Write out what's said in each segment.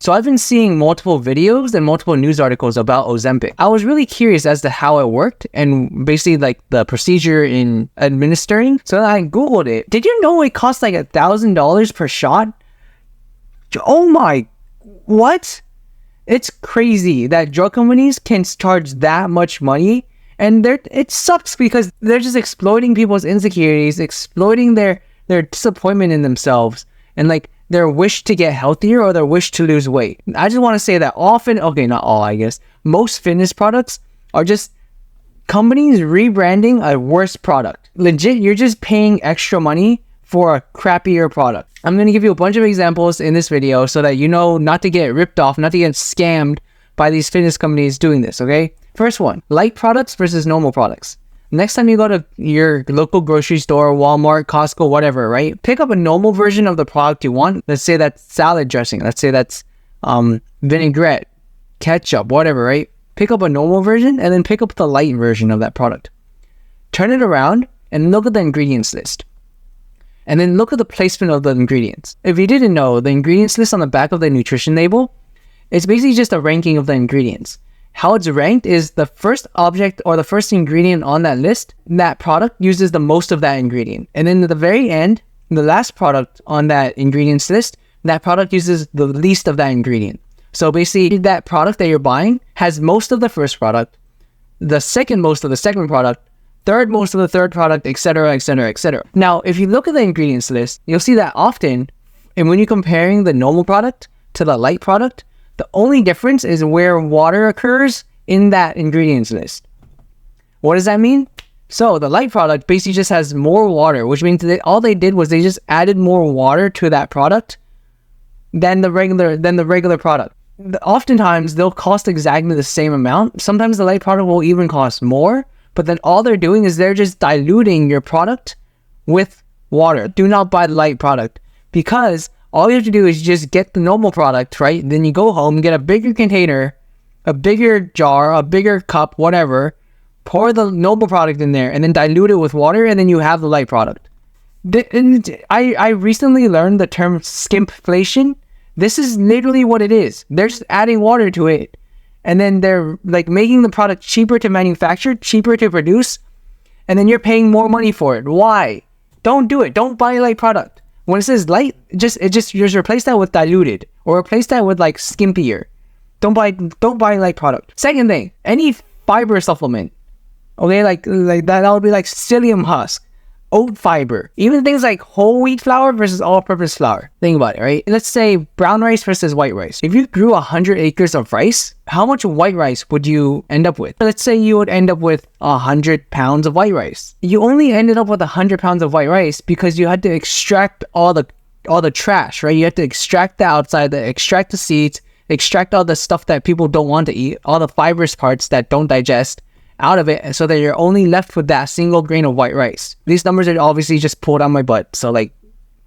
So I've been seeing multiple videos and multiple news articles about Ozempic. I was really curious as to how it worked and basically like the procedure in administering. So I Googled it. Did you know it costs like $1,000 per shot? Oh my, what? It's crazy that drug companies can charge that much money, and it sucks because they're just exploiting people's insecurities, exploiting their disappointment in themselves, and like their wish to get healthier or their wish to lose weight. I just want to say that often, okay, not all, I guess, most fitness products are just companies rebranding a worse product. Legit, you're just paying extra money for a crappier product. I'm going to give you a bunch of examples in this video so that you know not to get ripped off, not to get scammed by these fitness companies doing this, okay? First one, light products versus normal products. Next time you go to your local grocery store, Walmart, Costco, whatever, right? Pick up a normal version of the product you want. Let's say that's salad dressing. Let's say that's vinaigrette, ketchup, whatever, right? Pick up a normal version and then pick up the light version of that product. Turn it around and look at the ingredients list. And then look at the placement of the ingredients. If you didn't know, the ingredients list on the back of the nutrition label, it's basically just a ranking of the ingredients. How it's ranked is the first object or the first ingredient on that list, that product uses the most of that ingredient. And then at the very end, the last product on that ingredients list, that product uses the least of that ingredient. So basically that product that you're buying has most of the first product, the second most of the second product, third most of the third product, etc., etc., etc. Now, if you look at the ingredients list, you'll see that often, and when you're comparing the normal product to the light product, the only difference is where water occurs in that ingredients list. What does that mean? So the light product basically just has more water, which means that all they did was they just added more water to that product than the regular product. Oftentimes they'll cost exactly the same amount. Sometimes the light product will even cost more, but then all they're doing is they're just diluting your product with water. Do not buy the light product, because all you have to do is just get the normal product, right? Then you go home, get a bigger container, a bigger jar, a bigger cup, whatever, pour the normal product in there and then dilute it with water, and then you have the light product. I recently learned the term skimpflation. This is literally what it is. They're just adding water to it, and then they're like making the product cheaper to manufacture, cheaper to produce, and then you're paying more money for it. Why? Don't do it. Don't buy a light product. When it says light, just replace that with diluted, or replace that with like skimpier. Don't buy light product. Second thing, any fiber supplement, okay, like that would be like psyllium husk, oat fiber, even things like whole wheat flour versus all-purpose flour. Think about it, right? Let's say brown rice versus white rice. If you grew 100 acres of rice, how much white rice would you end up with? Let's say you would end up with 100 pounds of white rice. You only ended up with 100 pounds of white rice because you had to extract all the trash, right? You had to extract the outside, extract the seeds, extract all the stuff that people don't want to eat, all the fibrous parts that don't digest out of it, so that you're only left with that single grain of white rice. These numbers are obviously just pulled out my butt. So like,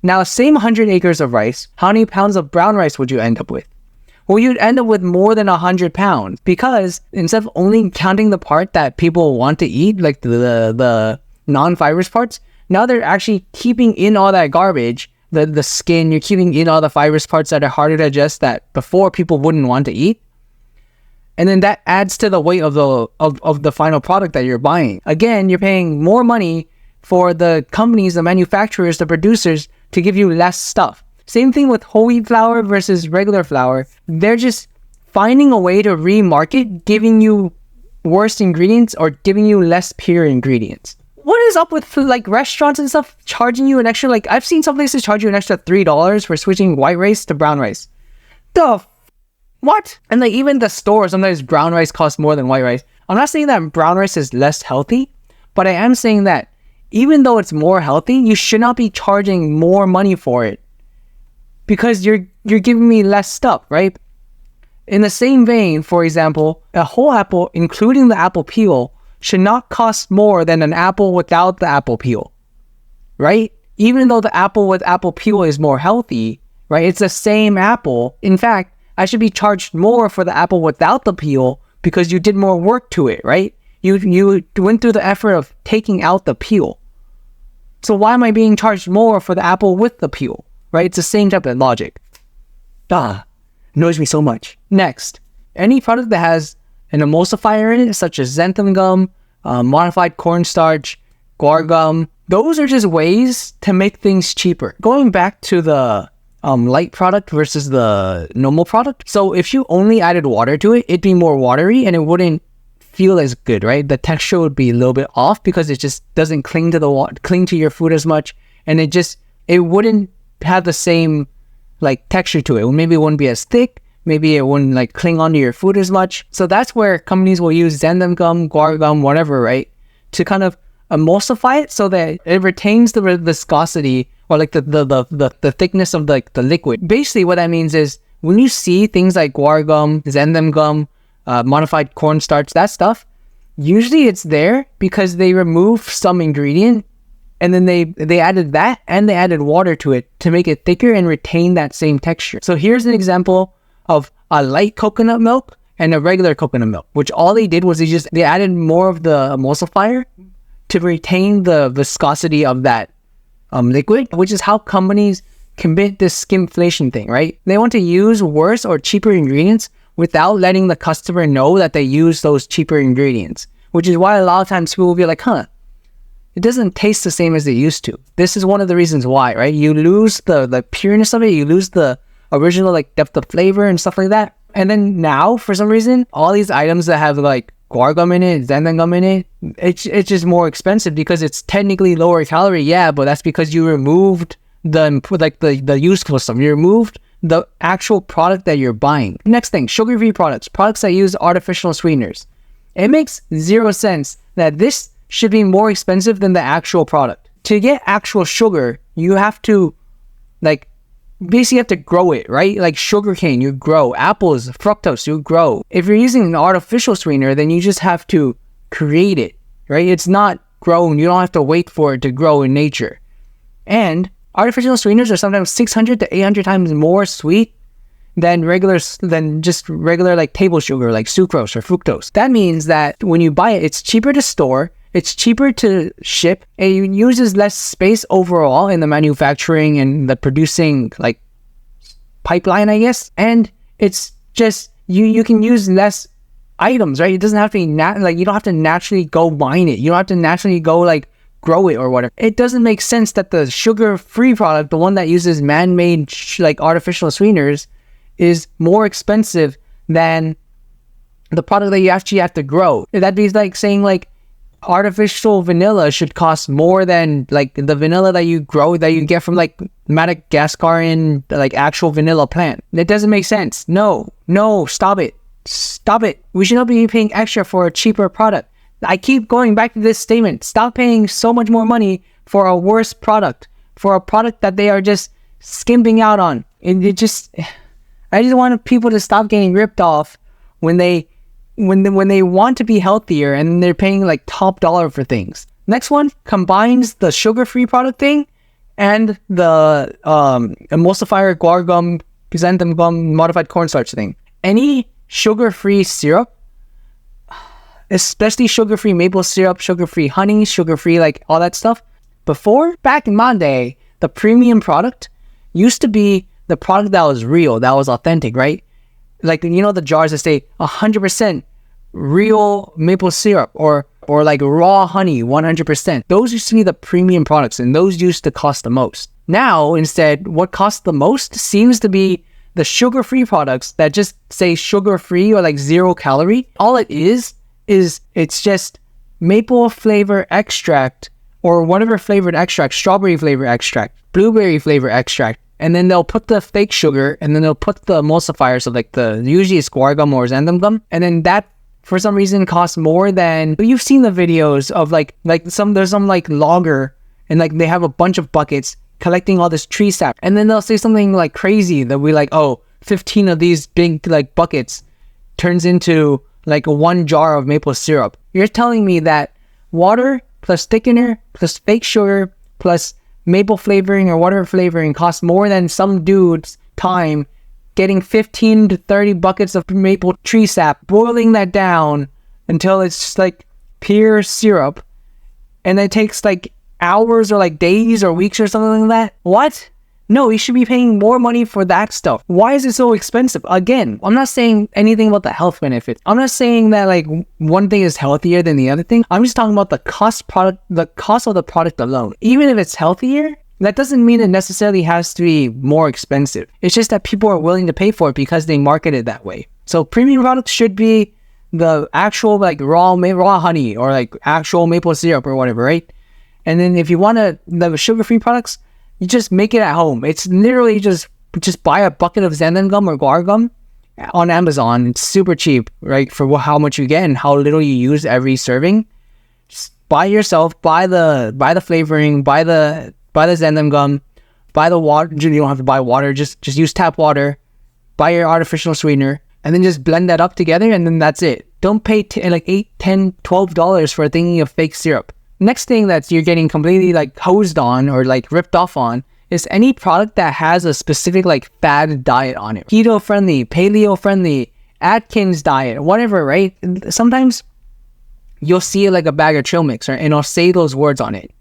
now same 100 acres of rice, how many pounds of brown rice would you end up with? Well, you'd end up with more than 100 pounds, because instead of only counting the part that people want to eat, like the non-fibrous parts, now they're actually keeping in all that garbage, the skin, you're keeping in all the fibrous parts that are harder to digest that before people wouldn't want to eat. And then that adds to the weight of the final product that you're buying. Again, you're paying more money for the companies, the manufacturers, the producers to give you less stuff. Same thing with whole wheat flour versus regular flour. They're just finding a way to remarket, giving you worse ingredients or giving you less pure ingredients. What is up with like restaurants and stuff charging you an extra, like I've seen some places charge you an extra $3 for switching white rice to brown rice. What? And like even the store, sometimes brown rice costs more than white rice. I'm not saying that brown rice is less healthy, but I am saying that even though it's more healthy, you should not be charging more money for it, because you're giving me less stuff, right? In the same vein, for example, a whole apple, including the apple peel, should not cost more than an apple without the apple peel, right? Even though the apple with apple peel is more healthy, right? It's the same apple. In fact, I should be charged more for the apple without the peel because you did more work to it, right? You went through the effort of taking out the peel. So why am I being charged more for the apple with the peel, right? It's the same type of logic. Annoys me so much. Next, any product that has an emulsifier in it, such as xanthan gum, modified cornstarch, guar gum, those are just ways to make things cheaper. Going back to the light product versus the normal product. So if you only added water to it, it'd be more watery and it wouldn't feel as good, right? The texture would be a little bit off because it just doesn't cling to the cling to your food as much, and it wouldn't have the same like texture to it. Maybe it wouldn't be as thick. Maybe it wouldn't like cling onto your food as much. So that's where companies will use xanthan gum, guar gum, whatever, right, to kind of emulsify it so that it retains the viscosity or like the thickness of like the liquid. Basically, what that means is when you see things like guar gum, xanthan gum, modified cornstarch, that stuff, usually it's there because they removed some ingredient and then they added that and they added water to it to make it thicker and retain that same texture. So here's an example of a light coconut milk and a regular coconut milk, which all they did was they added more of the emulsifier to retain the viscosity of that liquid, which is how companies commit this skimflation thing, right? They want to use worse or cheaper ingredients without letting the customer know that they use those cheaper ingredients, which is why a lot of times people will be like, it doesn't taste the same as it used to. This is one of the reasons why, right? You lose the pureness of it, you lose the original like depth of flavor and stuff like that. And then now, for some reason, all these items that have like guar gum in it, xanthan gum in it, it's just more expensive because it's technically lower calorie, yeah, but that's because you removed the useful stuff. You removed the actual product that you're buying. Next thing, sugar-free products that use artificial sweeteners. It makes zero sense that this should be more expensive than the actual product. To get actual sugar, you have to basically have to grow it, right? Like sugarcane, you grow. Apples, fructose, you grow. If you're using an artificial sweetener, then you just have to create it, right? It's not grown. You don't have to wait for it to grow in nature. And artificial sweeteners are sometimes 600 to 800 times more sweet than just regular like table sugar, like sucrose or fructose. That means that when you buy it, it's cheaper to store, it's cheaper to ship, and it uses less space overall in the manufacturing and the producing like pipeline, I guess. And it's just you can use less items, right? It doesn't have to be you don't have to naturally go mine it. You don't have to naturally go like grow it or whatever. It doesn't make sense that the sugar-free product, the one that uses man-made artificial sweeteners, is more expensive than the product that you actually have to grow. That'd be like saying like artificial vanilla should cost more than like the vanilla that you grow, that you get from like Madagascarian like actual vanilla plant. That doesn't make sense. No, stop it. We should not be paying extra for a cheaper product. I keep going back to this statement. Stop paying so much more money for a worse product, for a product that they are just skimping out on. I just want people to stop getting ripped off when they want to be healthier and they're paying like top dollar for things. Next one combines the sugar-free product thing and the emulsifier, guar gum, xanthan gum, modified cornstarch thing. Any sugar-free syrup, especially sugar-free maple syrup, sugar-free honey, sugar-free like all that stuff. Back in my day, the premium product used to be the product that was real, that was authentic, right? Like, you know, the jars that say 100% real maple syrup or like raw honey, 100%. Those used to be the premium products and those used to cost the most. Now, instead, what costs the most seems to be the sugar-free products that just say sugar-free or like 0 calorie. All it is it's just maple flavor extract or whatever flavored extract, strawberry flavor extract, blueberry flavor extract, and then they'll put the fake sugar and then they'll put the emulsifiers of like usually it's guar gum or xanthan gum, and then that for some reason costs more than, you've seen the videos of there's some like logger and like they have a bunch of buckets collecting all this tree sap, and then they'll say something like crazy that we like, 15 of these big like buckets turns into like 1 jar of maple syrup. You're telling me that water plus thickener plus fake sugar plus maple flavoring or whatever flavoring costs more than some dude's time getting 15 to 30 buckets of maple tree sap, boiling that down until it's just like pure syrup, and it takes like hours or like days or weeks or something like that? What? No, you should be paying more money for that stuff. Why is it so expensive? Again, I'm not saying anything about the health benefits. I'm not saying that like one thing is healthier than the other thing. I'm just talking about the cost of the product alone. Even if it's healthier, that doesn't mean it necessarily has to be more expensive. It's just that people are willing to pay for it because they market it that way. So premium products should be the actual like raw honey or like actual maple syrup or whatever, right? And then if you want the sugar-free products, you just make it at home. It's literally just buy a bucket of xanthan gum or guar gum on Amazon. It's super cheap, right? For how much you get and how little you use every serving. Just buy yourself, buy the flavoring, buy the xanthan gum, buy the water. You don't have to buy water. Just use tap water. Buy your artificial sweetener, and then just blend that up together, and then that's it. Don't pay like $8, $10, $12 for a thing of fake syrup. Next thing that you're getting completely like hosed on or like ripped off on is any product that has a specific like fad diet on it. Keto friendly, paleo friendly, Atkins diet, whatever, right? Sometimes you'll see like a bag of trail mix, right? And it'll say those words on it.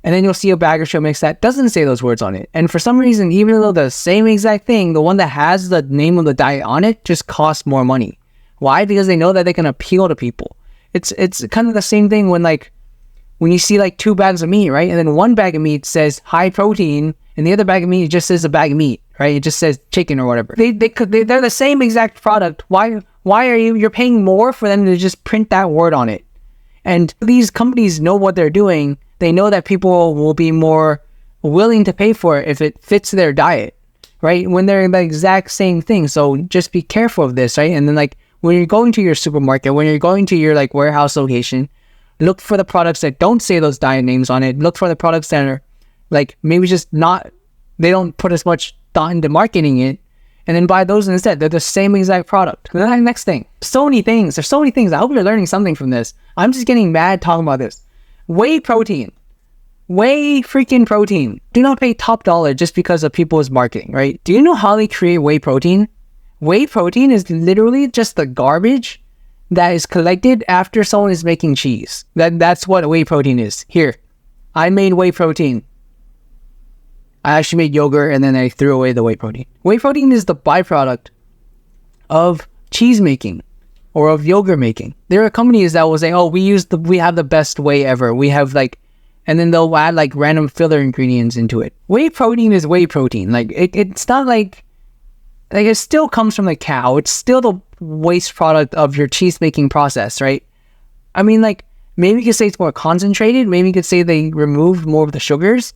And then you'll see a bag of trail mix that doesn't say those words on it. And for some reason, even though the same exact thing, the one that has the name of the diet on it just costs more money. Why? Because they know that they can appeal to people. It's kind of the same thing when you see like 2 bags of meat, right? And then one bag of meat says high protein, and the other bag of meat just says a bag of meat, right? It just says chicken or whatever. They're the same exact product. Why are you're paying more for them to just print that word on it? And these companies know what they're doing. They know that people will be more willing to pay for it if it fits their diet, right? When they're the exact same thing. So just be careful of this, right? And then like when you're going to your supermarket, when you're going to your like warehouse location, look for the products that don't say those diet names on it. Look for the products that are like maybe just not, they don't put as much thought into marketing it, and then buy those instead. They're the same exact product. And then next thing, so many things. There's so many things. I hope you're learning something from this. I'm just getting mad talking about this. Whey protein. Whey freaking protein. Do not pay top dollar just because of people's marketing, right? Do you know how they create whey protein? Whey protein is literally just the garbage that is collected after someone is making cheese. That's what whey protein is. Here, I made whey protein. I actually made yogurt and then I threw away the whey protein. Whey protein is the byproduct of cheese making or of yogurt making. There are companies that will say, oh, we have the best whey ever. We have like, and then they'll add like random filler ingredients into it. Whey protein is whey protein. Like it's not like it still comes from the cow. It's still the waste product of your cheese making process, right? I mean, like maybe you could say it's more concentrated. Maybe you could say they removed more of the sugars,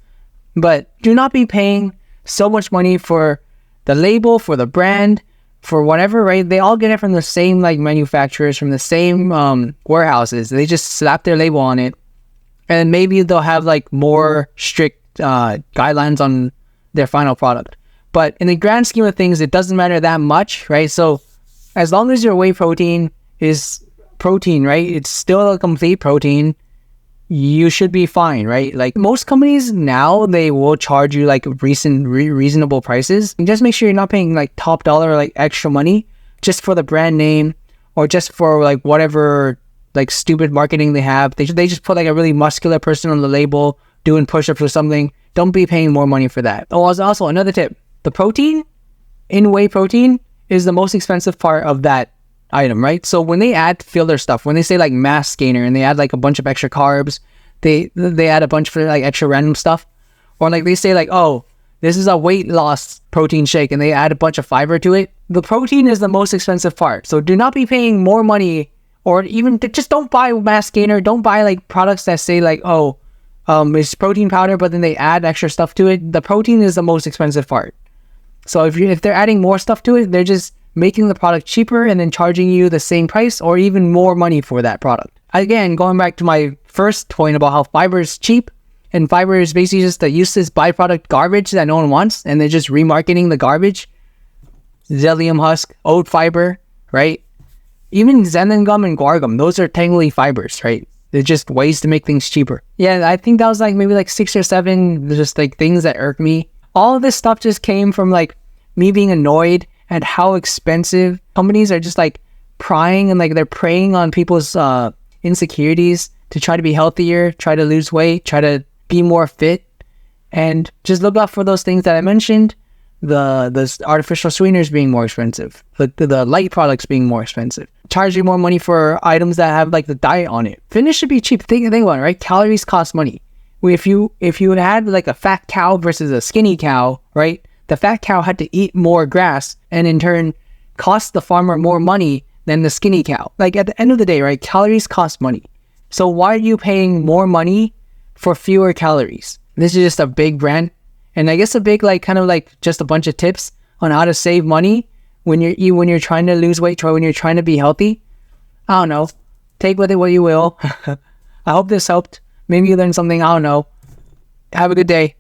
but do not be paying so much money for the label, for the brand, for whatever, right? They all get it from the same like manufacturers, from the same warehouses. They just slap their label on it, and maybe they'll have like more strict guidelines on their final product. But in the grand scheme of things, it doesn't matter that much, right? So as long as your whey protein is protein, right? It's still a complete protein. You should be fine, right? Like most companies now, they will charge you like reasonable prices. And just make sure you're not paying like top dollar, like extra money just for the brand name or just for like whatever like stupid marketing they have. They just put like a really muscular person on the label doing push-ups or something. Don't be paying more money for that. Oh, also another tip. The protein in whey protein is the most expensive part of that item, right? So when they add filler stuff, when they say like mass gainer and they add like a bunch of extra carbs, they add a bunch of like extra random stuff, or like they say like, oh, this is a weight loss protein shake and they add a bunch of fiber to it. The protein is the most expensive part. So do not be paying more money, or even just don't buy mass gainer. Don't buy like products that say like, oh, it's protein powder, but then they add extra stuff to it. The protein is the most expensive part. So if they're adding more stuff to it, they're just making the product cheaper and then charging you the same price or even more money for that product. Again, going back to my first point about how fiber is cheap, and fiber is basically just the useless byproduct garbage that no one wants, and they're just remarketing the garbage. Psyllium husk, oat fiber, right? Even xanthan gum and guar gum, those are technically fibers, right? They're just ways to make things cheaper. Yeah, I think that was like maybe like 6 or 7 just like things that irk me. All of this stuff just came from like me being annoyed at how expensive companies are just like prying and like they're preying on people's insecurities to try to be healthier, try to lose weight, try to be more fit. And just look out for those things that I mentioned. The artificial sweeteners being more expensive, the light products being more expensive, charging more money for items that have like the diet on it. Fitness should be cheap. Think about it, right? Calories cost money. If you had like a fat cow versus a skinny cow, right? The fat cow had to eat more grass and in turn cost the farmer more money than the skinny cow. Like at the end of the day, right? Calories cost money. So why are you paying more money for fewer calories? This is just a big rant. And I guess a big, like, kind of like just a bunch of tips on how to save money when you're trying to lose weight or when you're trying to be healthy. I don't know. Take with it what you will. I hope this helped. Maybe you learned something. I don't know. Have a good day.